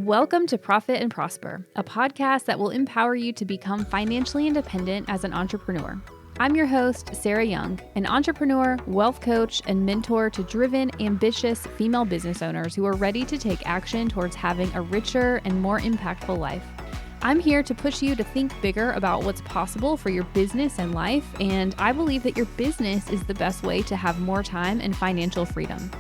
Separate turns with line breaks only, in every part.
Welcome to Profit and Prosper, a podcast that will empower you to become financially independent as an entrepreneur. I'm your host, Sarah Young, an entrepreneur, wealth coach, and mentor to driven, ambitious female business owners who are ready to take action towards having a richer and more impactful life. I'm here to push you to think bigger about what's possible for your business and life, and I believe that your business is the best way to have more time and financial freedom.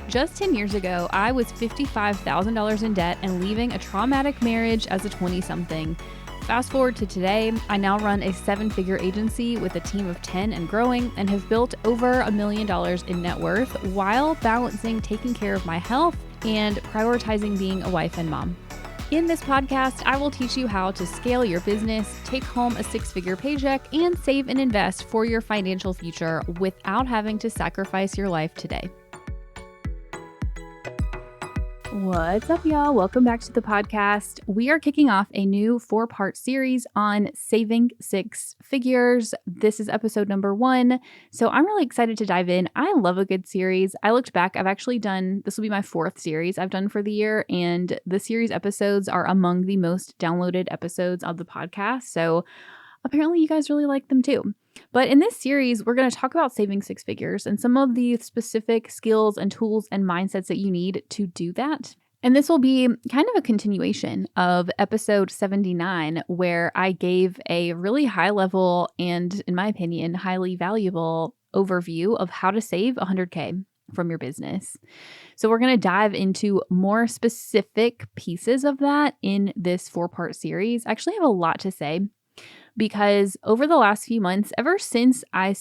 Just 10 years ago, I was $55,000 in debt and leaving a traumatic marriage as a 20-something. Fast forward to today, I now run a 7-figure agency with a team of 10 and growing and have built over $1 million in net worth while balancing taking care of my health and prioritizing being a wife and mom. In this podcast, I will teach you how to scale your business, take home a 6-figure paycheck, and save and invest for your financial future without having to sacrifice your life today. What's up, y'all? Welcome back to the podcast. We are kicking off a new 4-part series on saving 6 figures. This is episode number 1. So I'm really excited to dive in. I love a good series. I looked back. I've actually done, this will be my 4th series I've done for the year. And the series episodes are among the most downloaded episodes of the podcast. So apparently you guys really like them too. But in this series, we're going to talk about saving 6 figures and some of the specific skills and tools and mindsets that you need to do that. And this will be kind of a continuation of episode 79, where I gave a really high level and, in my opinion, highly valuable overview of how to save $100K from your business. So we're going to dive into more specific pieces of that in this 4-part series. I actually have a lot to say, because over the last few months, ever since I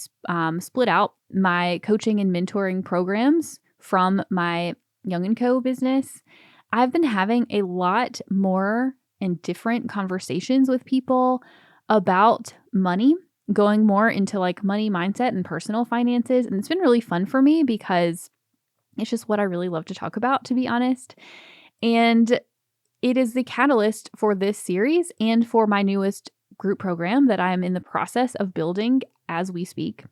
split out my coaching and mentoring programs from my Young & Co business, I've been having a lot more and different conversations with people about money, going more into like money mindset and personal finances. And it's been really fun for me because it's just what I really love to talk about, to be honest. And it is the catalyst for this series and for my newest group program that I'm in the process of building as we speak.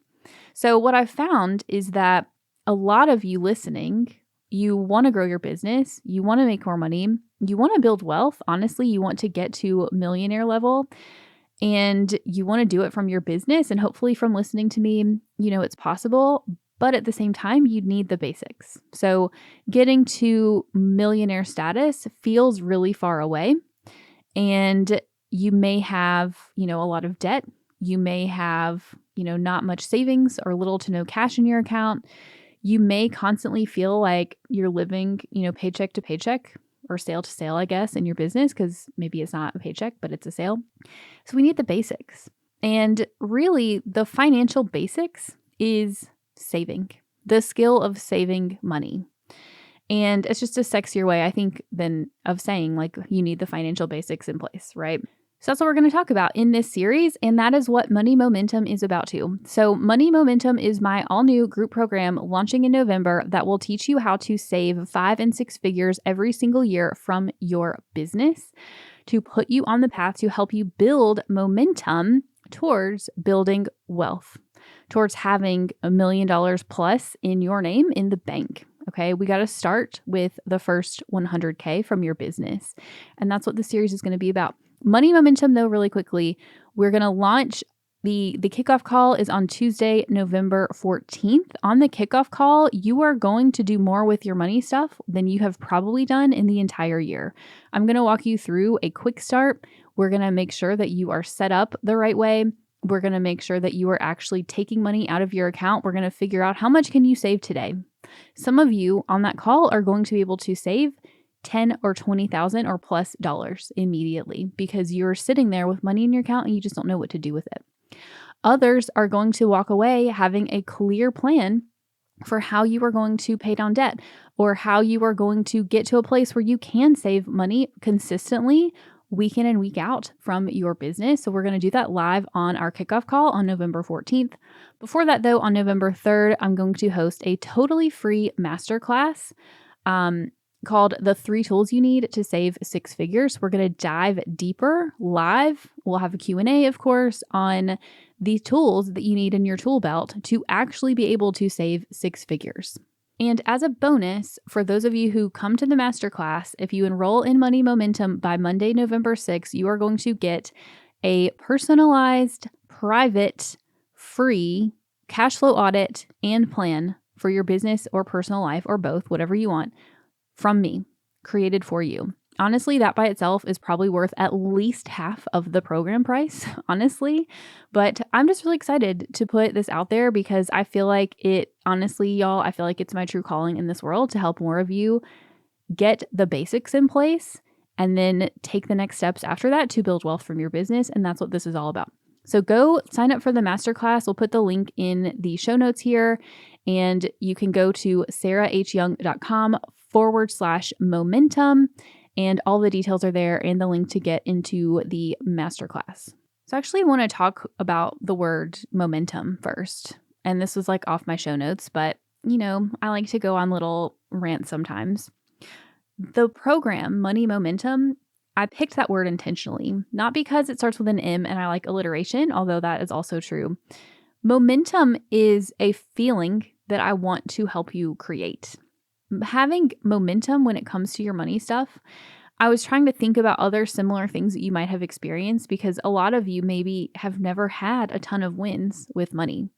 So what I've found is that a lot of you listening, you want to grow your business, you want to make more money, you want to build wealth. Honestly, you want to get to millionaire level, and you want to do it from your business. And hopefully from listening to me, you know it's possible. But at the same time, you need the basics. So getting to millionaire status feels really far away. And you may have, a lot of debt. You may have, not much savings or little to no cash in your account. You may constantly feel like you're living, paycheck to paycheck or sale to sale, I guess, in your business, because maybe it's not a paycheck, but it's a sale. So we need the basics. And really, the financial basics is saving, the skill of saving money. And it's just a sexier way, I think, than of saying like you need the financial basics in place, right? So that's what we're going to talk about in this series, and that is what Money Momentum is about too. So Money Momentum is my all-new group program launching in November that will teach you how to save 5 and 6 figures every single year from your business to put you on the path to help you build momentum towards building wealth, towards having $1 million plus in your name in the bank. Okay, we got to start with the first 100K from your business. And that's what the series is going to be about. Money Momentum, though, really quickly, we're going to launch the kickoff call is on Tuesday, November 14th. On the kickoff call, you are going to do more with your money stuff than you have probably done in the entire year. I'm going to walk you through a quick start. We're going to make sure that you are set up the right way. We're going to make sure that you are actually taking money out of your account. We're going to figure out how much can you save today. Some of you on that call are going to be able to save $10,000 or $20,000 or plus dollars immediately because you're sitting there with money in your account and you just don't know what to do with it. Others are going to walk away having a clear plan for how you are going to pay down debt or how you are going to get to a place where you can save money consistently week in and week out from your business. So we're going to do that live on our kickoff call on November 14th. Before that, though, on November 3rd, I'm going to host a totally free masterclass called The 3 Tools You Need to Save 6 Figures. We're going to dive deeper live. We'll have a Q&A, of course, on the tools that you need in your tool belt to actually be able to save 6 figures. And as a bonus, for those of you who come to the masterclass, if you enroll in Money Momentum by Monday, November 6th, you are going to get a personalized, private, free cash flow audit and plan for your business or personal life or both, whatever you want, from me, created for you. Honestly, that by itself is probably worth at least half of the program price, honestly. But I'm just really excited to put this out there because I feel like honestly, y'all, I feel like it's my true calling in this world to help more of you get the basics in place and then take the next steps after that to build wealth from your business. And that's what this is all about. So go sign up for the masterclass. We'll put the link in the show notes here, and you can go to sarahhyoung.com/momentum. And all the details are there and the link to get into the masterclass. So I actually want to talk about the word momentum first. And this was like off my show notes, but I like to go on little rants sometimes. The program, Money Momentum, I picked that word intentionally, not because it starts with an M and I like alliteration, although that is also true. Momentum is a feeling that I want to help you create. Having momentum when it comes to your money stuff, I was trying to think about other similar things that you might have experienced because a lot of you maybe have never had a ton of wins with money.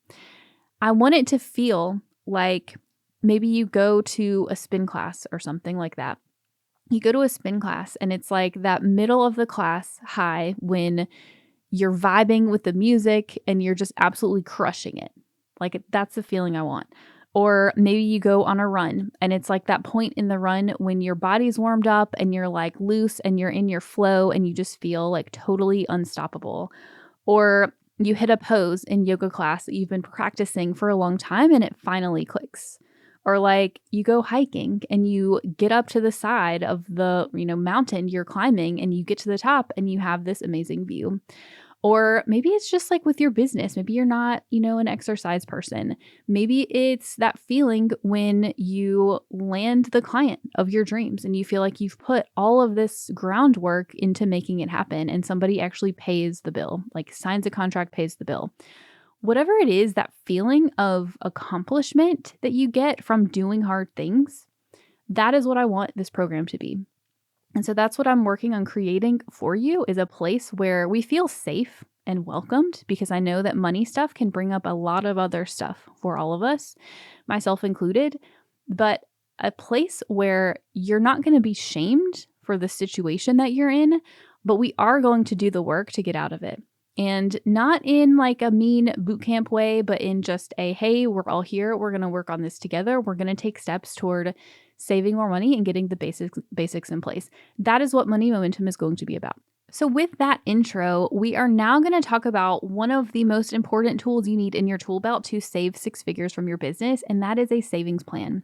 I want it to feel like maybe you go to a spin class or something like that. You go to a spin class and it's like that middle of the class high when you're vibing with the music and you're just absolutely crushing it. Like that's the feeling I want. Or maybe you go on a run and it's like that point in the run when your body's warmed up and you're like loose and you're in your flow and you just feel like totally unstoppable. Or you hit a pose in yoga class that you've been practicing for a long time and it finally clicks. Or like you go hiking and you get up to the side of the, mountain you're climbing and you get to the top and you have this amazing view. Or maybe it's just like with your business. Maybe you're not, an exercise person. Maybe it's that feeling when you land the client of your dreams and you feel like you've put all of this groundwork into making it happen and somebody actually pays the bill, like signs a contract, pays the bill. Whatever it is, that feeling of accomplishment that you get from doing hard things, that is what I want this program to be. And so that's what I'm working on creating for you, is a place where we feel safe and welcomed, because I know that money stuff can bring up a lot of other stuff for all of us, myself included, but a place where you're not going to be shamed for the situation that you're in, but we are going to do the work to get out of it. And not in like a mean boot camp way, but in just a, hey, we're all here. We're going to work on this together. We're going to take steps toward saving more money and getting the basics in place. That is what Money Momentum is going to be about. So with that intro, we are now going to talk about one of the most important tools you need in your tool belt to save six figures from your business, and that is a savings plan.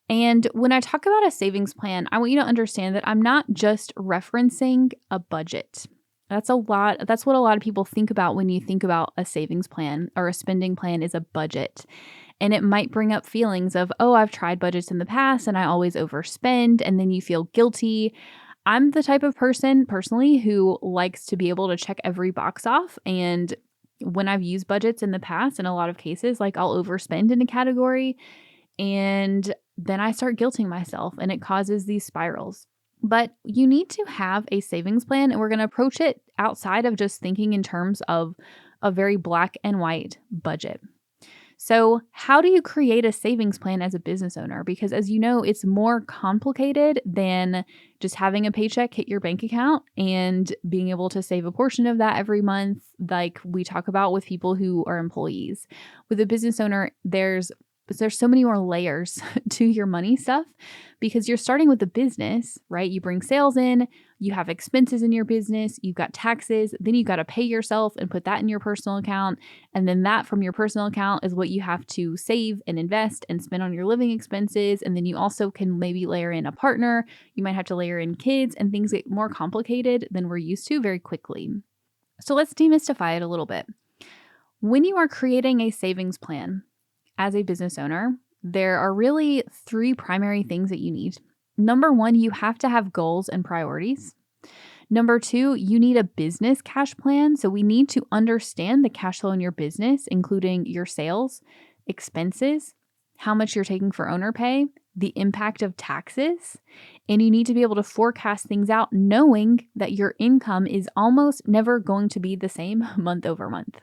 And when I talk about a savings plan, I want you to understand that I'm not just referencing a budget. That's what a lot of people think about when you think about a savings plan or a spending plan, is a budget. And it might bring up feelings of, oh, I've tried budgets in the past and I always overspend, and then you feel guilty. I'm the type of person personally who likes to be able to check every box off. And when I've used budgets in the past, in a lot of cases, like I'll overspend in a category and then I start guilting myself and it causes these spirals. But you need to have a savings plan, and we're going to approach it outside of just thinking in terms of a very black and white budget. So how do you create a savings plan as a business owner? Because as you know, it's more complicated than just having a paycheck hit your bank account and being able to save a portion of that every month, like we talk about with people who are employees. With a business owner, there's so many more layers to your money stuff, because you're starting with the business, right? You bring sales in, you have expenses in your business, you've got taxes, then you got to pay yourself and put that in your personal account. And then that from your personal account is what you have to save and invest and spend on your living expenses. And then you also can maybe layer in a partner. You might have to layer in kids, and things get more complicated than we're used to very quickly. So let's demystify it a little bit. When you are creating a savings plan, as a business owner, there are really three primary things that you need. Number one, you have to have goals and priorities. Number two, you need a business cash plan. So we need to understand the cash flow in your business, including your sales, expenses, how much you're taking for owner pay, the impact of taxes, and you need to be able to forecast things out knowing that your income is almost never going to be the same month over month.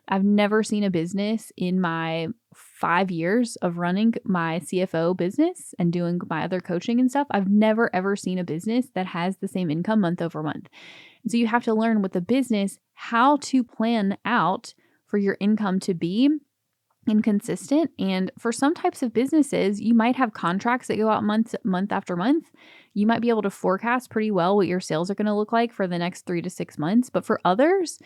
I've never seen a business in my 5 years of running my CFO business and doing my other coaching and stuff. I've never ever seen a business that has the same income month over month. And so you have to learn with the business how to plan out for your income to be inconsistent. And for some types of businesses, you might have contracts that go out month after month. You might be able to forecast pretty well what your sales are going to look like for the next 3 to 6 months. But for others,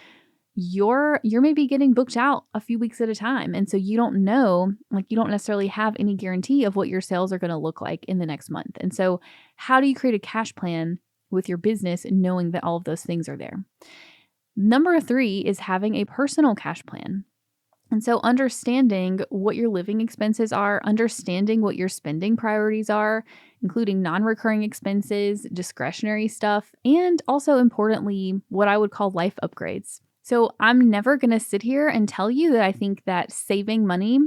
you're maybe getting booked out a few weeks at a time. And so you don't know, like you don't necessarily have any guarantee of what your sales are going to look like in the next month. And so how do you create a cash plan with your business knowing that all of those things are there? Number 3 is having a personal cash plan. And so understanding what your living expenses are, understanding what your spending priorities are, including non-recurring expenses, discretionary stuff, and also importantly, what I would call life upgrades. So I'm never going to sit here and tell you that I think that saving money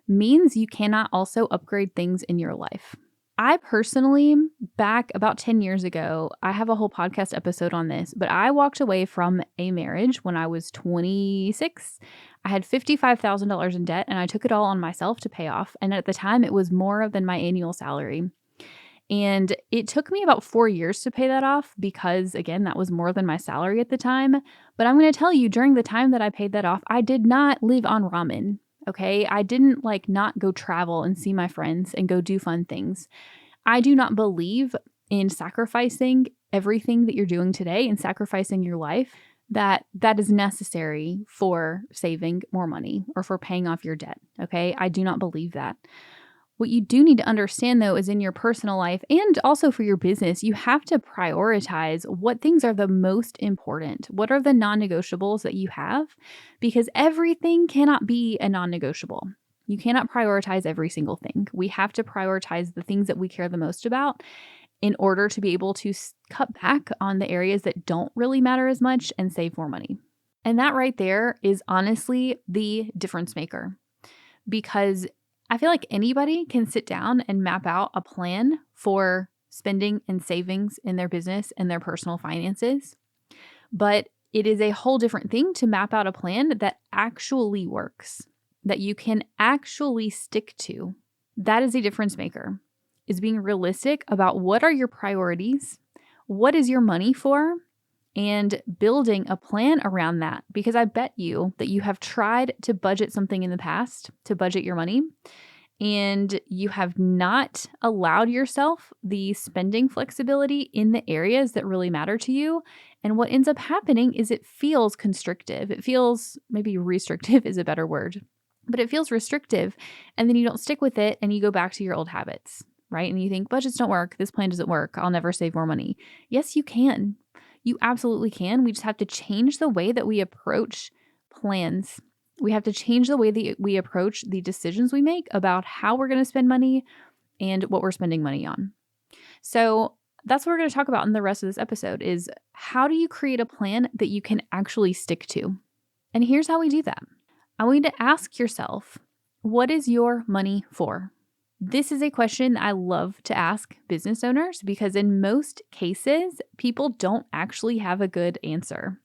means you cannot also upgrade things in your life. I personally, back about 10 years ago, I have a whole podcast episode on this, but I walked away from a marriage when I was 26. I had $55,000 in debt and I took it all on myself to pay off. And at the time, it was more than my annual salary. And it took me about 4 years to pay that off because, again, that was more than my salary at the time. But I'm going to tell you, during the time that I paid that off, I did not live on ramen. Okay. I didn't not go travel and see my friends and go do fun things. I do not believe in sacrificing everything that you're doing today and sacrificing your life that is necessary for saving more money or for paying off your debt. Okay. I do not believe that. What you do need to understand, though, is in your personal life and also for your business, you have to prioritize what things are the most important. What are the non-negotiables that you have? Because everything cannot be a non-negotiable. You cannot prioritize every single thing. We have to prioritize the things that we care the most about in order to be able to cut back on the areas that don't really matter as much and save more money. And that right there is honestly the difference maker, because I feel like anybody can sit down and map out a plan for spending and savings in their business and their personal finances. But it is a whole different thing to map out a plan that actually works, that you can actually stick to. That is a difference maker, is being realistic about what are your priorities, what is your money for, and building a plan around that. Because I bet you that you have tried to budget something in the past, to budget your money, and you have not allowed yourself the spending flexibility in the areas that really matter to you. And what ends up happening is it feels constrictive. It feels, maybe restrictive is a better word, but it feels restrictive. And then you don't stick with it and you go back to your old habits, right? And you think budgets don't work. This plan doesn't work. I'll never save more money. Yes, you can. You absolutely can. We just have to change the way that we approach plans. We have to change the way that we approach the decisions we make about how we're going to spend money and what we're spending money on. So that's what we're going to talk about in the rest of this episode is how do you create a plan that you can actually stick to? And here's how we do that. I want you to ask yourself, what is your money for? This is a question I love to ask business owners because in most cases, people don't actually have a good answer.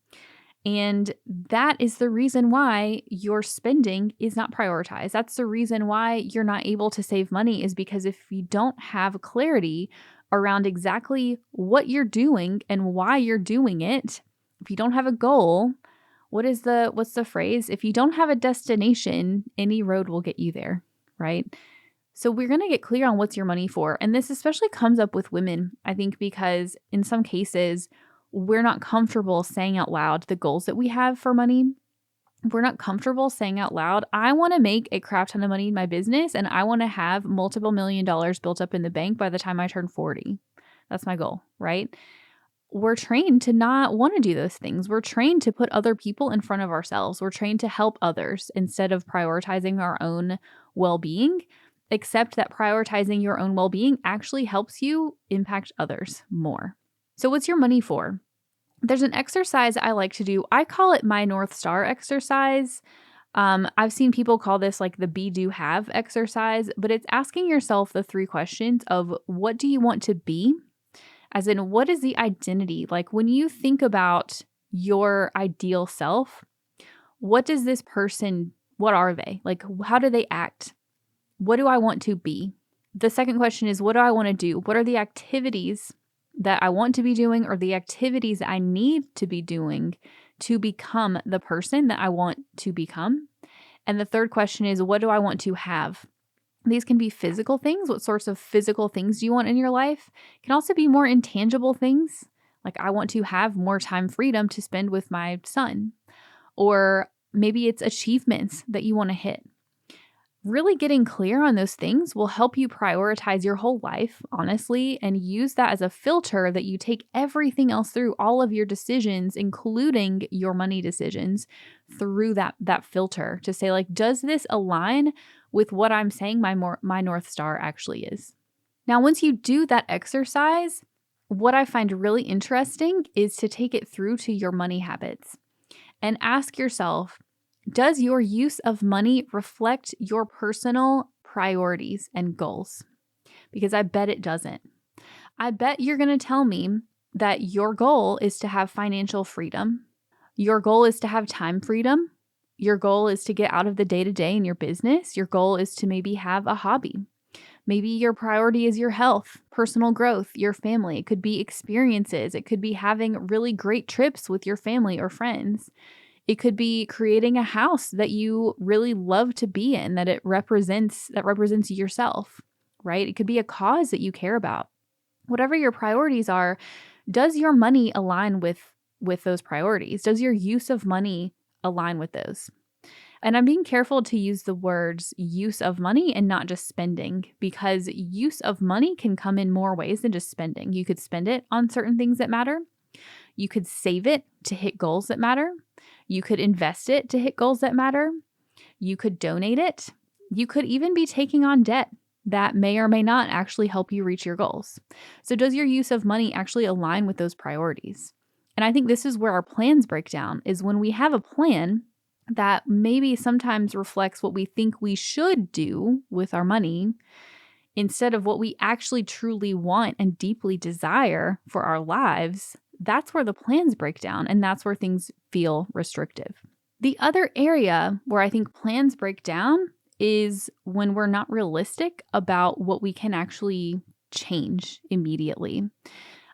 And that is the reason why your spending is not prioritized. That's the reason why you're not able to save money is because if you don't have clarity around exactly what you're doing and why you're doing it, if you don't have a goal, what's the phrase? If you don't have a destination, any road will get you there, right? So we're going to get clear on what's your money for. And this especially comes up with women, I think, because in some cases, we're not comfortable saying out loud the goals that we have for money. We're not comfortable saying out loud, I want to make a crap ton of money in my business and I want to have multiple $1 million built up in the bank by the time I turn 40. That's my goal, right? We're trained to not want to do those things. We're trained to put other people in front of ourselves. We're trained to help others instead of prioritizing our own well-being. Except that prioritizing your own well-being actually helps you impact others more. So what's your money for? There's an exercise I like to do. I call it my North Star exercise. I've seen people call this like the be, do, have exercise, but it's asking yourself the 3 questions of what do you want to be? As in, what is the identity? Like when you think about your ideal self, what does this person, what are they? Like, how do they act? What do I want to be? The second question is, what do I want to do? What are the activities that I want to be doing or the activities I need to be doing to become the person that I want to become? And the third question is, what do I want to have? These can be physical things. What sorts of physical things do you want in your life? It can also be more intangible things. Like I want to have more time freedom to spend with my son. Or maybe it's achievements that you want to hit. Really getting clear on those things will help you prioritize your whole life, honestly, and use that as a filter that you take everything else through, all of your decisions, including your money decisions, through that filter to say, like, does this align with what I'm saying my North Star actually is? Now, once you do that exercise, what I find really interesting is to take it through to your money habits and ask yourself, does your use of money reflect your personal priorities and goals? Because I bet it doesn't. I bet you're going to tell me that your goal is to have financial freedom. Your goal is to have time freedom. Your goal is to get out of the day-to-day in your business. Your goal is to maybe have a hobby. Maybe your priority is your health, personal growth, your family. It could be experiences. It could be having really great trips with your family or friends. It could be creating a house that you really love to be in, that represents yourself, right? It could be a cause that you care about. Whatever your priorities are, does your money align with those priorities? Does your use of money align with those? And I'm being careful to use the words use of money and not just spending, because use of money can come in more ways than just spending. You could spend it on certain things that matter. You could save it to hit goals that matter. You could invest it to hit goals that matter. You could donate it. You could even be taking on debt that may or may not actually help you reach your goals. So does your use of money actually align with those priorities? And I think this is where our plans break down, is when we have a plan that maybe sometimes reflects what we think we should do with our money instead of what we actually truly want and deeply desire for our lives. That's where the plans break down, and that's where things feel restrictive. The other area where I think plans break down is when we're not realistic about what we can actually change immediately.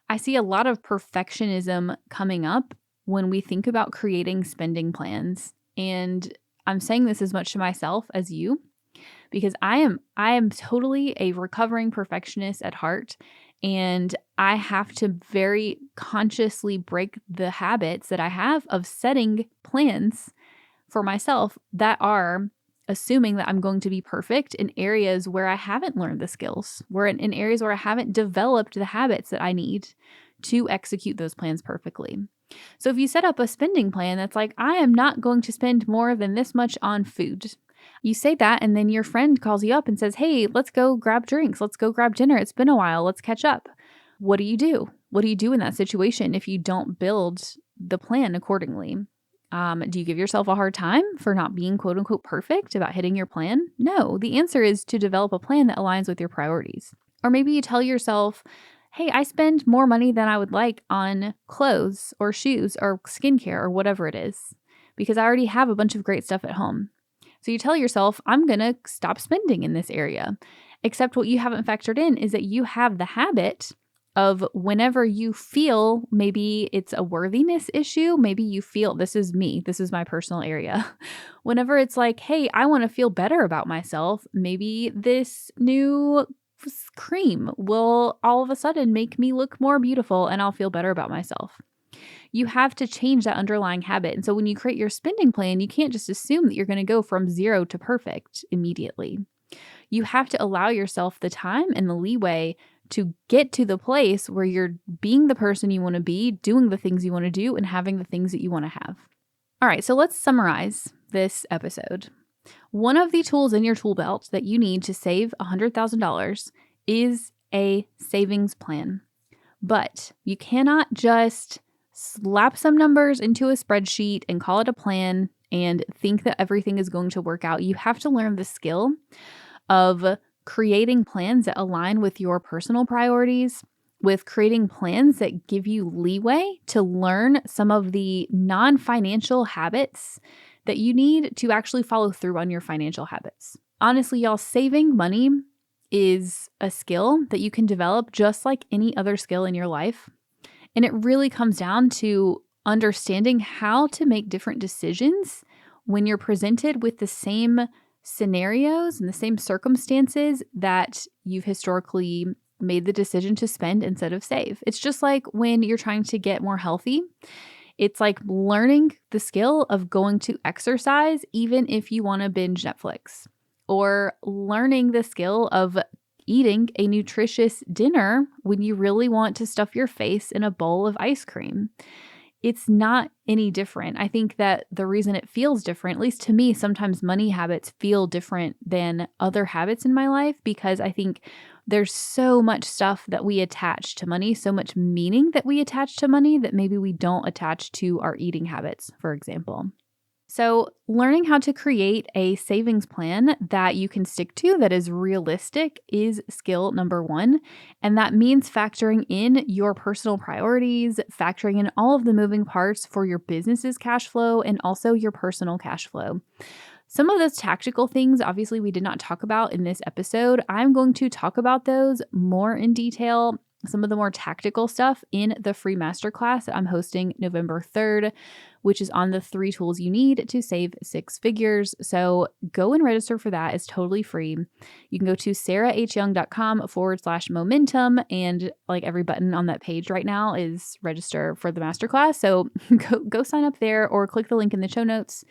I see a lot of perfectionism coming up when we think about creating spending plans. And I'm saying this as much to myself as you, because I am totally a recovering perfectionist at heart. And I have to very consciously break the habits that I have of setting plans for myself that are assuming that I'm going to be perfect in areas where I haven't learned the skills, where in areas where I haven't developed the habits that I need to execute those plans perfectly. So if you set up a spending plan that's like, I am not going to spend more than this much on food. You say that, and then your friend calls you up and says, hey, let's go grab drinks. Let's go grab dinner. It's been a while. Let's catch up. What do you do? What do you do in that situation if you don't build the plan accordingly? Do you give yourself a hard time for not being quote unquote perfect about hitting your plan? No, the answer is to develop a plan that aligns with your priorities. Or maybe you tell yourself, hey, I spend more money than I would like on clothes or shoes or skincare or whatever it is, because I already have a bunch of great stuff at home. So you tell yourself, I'm going to stop spending in this area. Except what you haven't factored in is that you have the habit of whenever you feel maybe it's a worthiness issue, maybe you feel, this is me, this is my personal area. Whenever it's like, hey, I want to feel better about myself, maybe this new cream will all of a sudden make me look more beautiful and I'll feel better about myself. You have to change that underlying habit. And so when you create your spending plan, you can't just assume that you're going to go from 0 to perfect immediately. You have to allow yourself the time and the leeway to get to the place where you're being the person you want to be, doing the things you want to do, and having the things that you want to have. All right, so let's summarize this episode. One of the tools in your tool belt that you need to save $100,000 is a savings plan. But you cannot just slap some numbers into a spreadsheet and call it a plan and think that everything is going to work out. You have to learn the skill of creating plans that align with your personal priorities, with creating plans that give you leeway to learn some of the non-financial habits that you need to actually follow through on your financial habits. Honestly, y'all, saving money is a skill that you can develop just like any other skill in your life. And it really comes down to understanding how to make different decisions when you're presented with the same scenarios and the same circumstances that you've historically made the decision to spend instead of save. It's just like when you're trying to get more healthy. It's like learning the skill of going to exercise even if you want to binge Netflix, or learning the skill of eating a nutritious dinner when you really want to stuff your face in a bowl of ice cream. It's not any different. I think that the reason it feels different, at least to me, sometimes money habits feel different than other habits in my life, because I think there's so much stuff that we attach to money, so much meaning that we attach to money that maybe we don't attach to our eating habits, for example. So learning how to create a savings plan that you can stick to that is realistic is skill number one. And that means factoring in your personal priorities, factoring in all of the moving parts for your business's cash flow and also your personal cash flow. Some of those tactical things, obviously, we did not talk about in this episode. I'm going to talk about those more in detail, some of the more tactical stuff, in the free masterclass that I'm hosting November 3rd, which is on the 3 tools you need to save 6 figures. So go and register for that. It's totally free. You can go to sarahhyoung.com/momentum. And like every button on that page right now is register for the masterclass. So go sign up there or click the link in the show notes.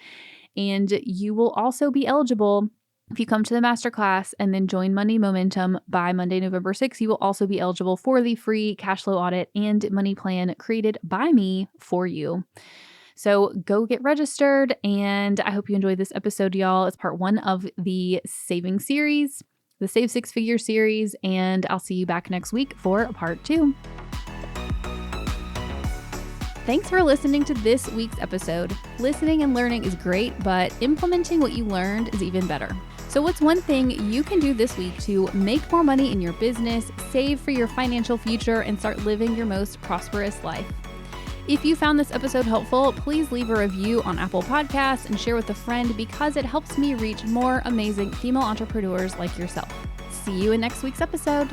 And you will also be eligible, if you come to the masterclass and then join Money Momentum by Monday, November 6th, you will also be eligible for the free cash flow audit and money plan created by me for you. So go get registered, and I hope you enjoyed this episode, y'all. It's part 1 of the saving series, the Save 6 Figure series, and I'll see you back next week for part 2. Thanks for listening to this week's episode. Listening and learning is great, but implementing what you learned is even better. So what's one thing you can do this week to make more money in your business, save for your financial future, and start living your most prosperous life? If you found this episode helpful, please leave a review on Apple Podcasts and share with a friend, because it helps me reach more amazing female entrepreneurs like yourself. See you in next week's episode.